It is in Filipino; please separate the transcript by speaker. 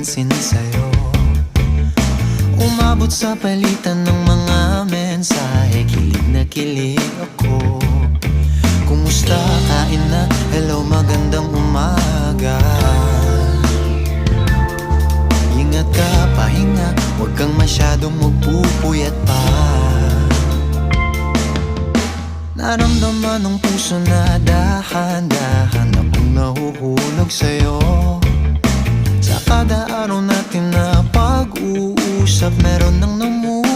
Speaker 1: pansin sa'yo. Umabot sa palitan ng mga mensahe, kilig na kilig ako. Kumusta, kain na, hello, magandang umaga. Ingat ka, pahinga, huwag kang masyadong magpupuyat pa. Naramdaman ng puso na dahan-dahan akong nahuhulog sa'yo. Sa kada araw natin na pag-uusap, meron nang namumuo.